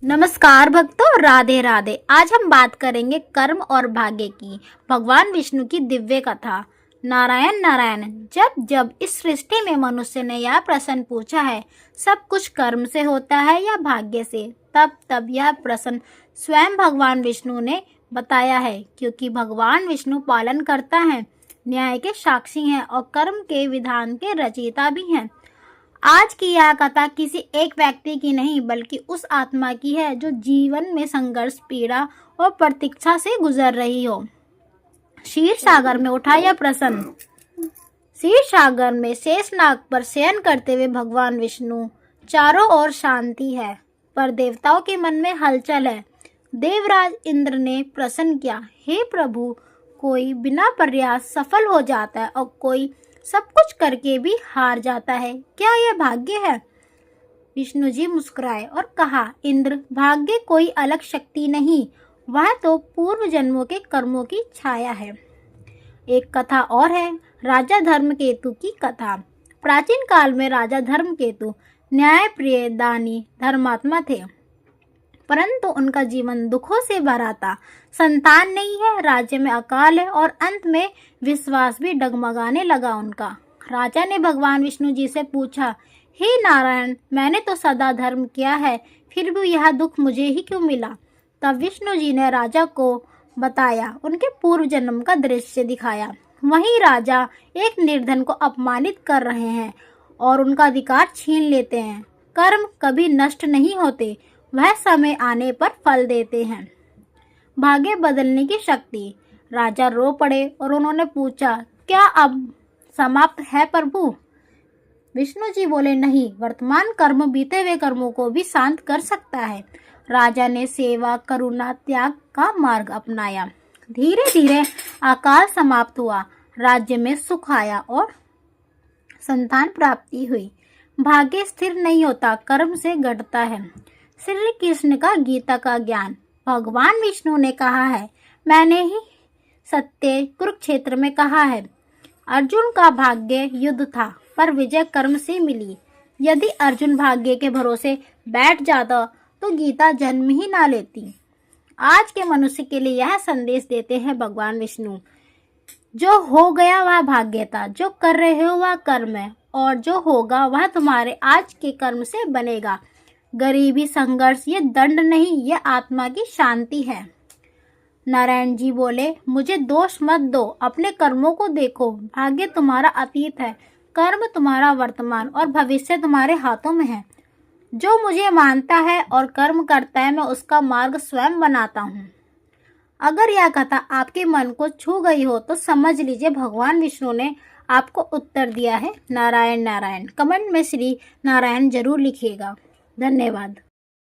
नमस्कार भक्तों, राधे राधे। आज हम बात करेंगे कर्म और भाग्य की। भगवान विष्णु की दिव्य कथा। नारायण नारायण। जब जब इस सृष्टि में मनुष्य ने यह प्रश्न पूछा है, सब कुछ कर्म से होता है या भाग्य से, तब तब यह प्रश्न स्वयं भगवान विष्णु ने बताया है, क्योंकि भगवान विष्णु पालन करता है, न्याय के साक्षी हैं और कर्म के विधान के रचयिता भी हैं। आज की यह कथा किसी एक व्यक्ति की नहीं, बल्कि उस आत्मा की है जो जीवन में संघर्ष, पीड़ा और प्रतीक्षा से गुजर रही हो। क्षीर सागर में उठा यह प्रश्न। क्षीर सागर में शेषनाग पर शयन करते हुए भगवान विष्णु। चारों ओर शांति है, पर देवताओं के मन में हलचल है। देवराज इंद्र ने प्रश्न किया, हे प्रभु, कोई बिना प्रयास सफल हो जाता है और कोई सब कुछ करके भी हार जाता है, क्या यह भाग्य है? विष्णु जी मुस्कुराए और कहा, इंद्र, भाग्य कोई अलग शक्ति नहीं, वह तो पूर्व जन्मों के कर्मों की छाया है। एक कथा और है, राजा धर्मकेतु की कथा। प्राचीन काल में राजा धर्मकेतु न्यायप्रिय, दानी, धर्मात्मा थे, परंतु उनका जीवन दुखों से भरा था। संतान नहीं है, राज्य में अकाल है और अंत में विश्वास भी डगमगाने लगा उनका। राजा ने भगवान विष्णु जी से पूछा, हे नारायण, मैंने तो सदा धर्म किया है, फिर भी यह दुख मुझे ही क्यों मिला? तब विष्णु जी ने राजा को बताया, उनके पूर्व जन्म का दृश्य दिखाया। वहीं राजा एक निर्धन को अपमानित कर रहे हैं और उनका अधिकार छीन लेते हैं। कर्म कभी नष्ट नहीं होते, वह समय आने पर फल देते हैं। भाग्य बदलने की शक्ति। राजा रो पड़े और उन्होंने पूछा, क्या अब समाप्त है प्रभु? विष्णु जी बोले, नहीं, वर्तमान कर्म बीते हुए कर्मों को भी शांत कर सकता है। राजा ने सेवा, करुणा, त्याग का मार्ग अपनाया। धीरे धीरे अकाल समाप्त हुआ, राज्य में सुख आया और संतान प्राप्ति हुई। भाग्य स्थिर नहीं होता, कर्म से घटता है। श्री कृष्ण का गीता का ज्ञान। भगवान विष्णु ने कहा है, मैंने ही सत्य कुरुक्षेत्र में कहा है, अर्जुन का भाग्य युद्ध था, पर विजय कर्म से मिली। यदि अर्जुन भाग्य के भरोसे बैठ जाता तो गीता जन्म ही ना लेती। आज के मनुष्य के लिए यह संदेश देते हैं भगवान विष्णु, जो हो गया वह भाग्य था, जो कर रहे हो वह कर्म है, और जो होगा वह तुम्हारे आज के कर्म से बनेगा। गरीबी, संघर्ष ये दंड नहीं, ये आत्मा की शांति है। नारायण जी बोले, मुझे दोष मत दो, अपने कर्मों को देखो। भाग्य तुम्हारा अतीत है, कर्म तुम्हारा वर्तमान और भविष्य तुम्हारे हाथों में है। जो मुझे मानता है और कर्म करता है, मैं उसका मार्ग स्वयं बनाता हूँ। अगर यह कथा आपके मन को छू गई हो तो समझ लीजिए भगवान विष्णु ने आपको उत्तर दिया है। नारायण नारायण। कमेंट में श्री नारायण जरूर लिखिएगा। धन्यवाद।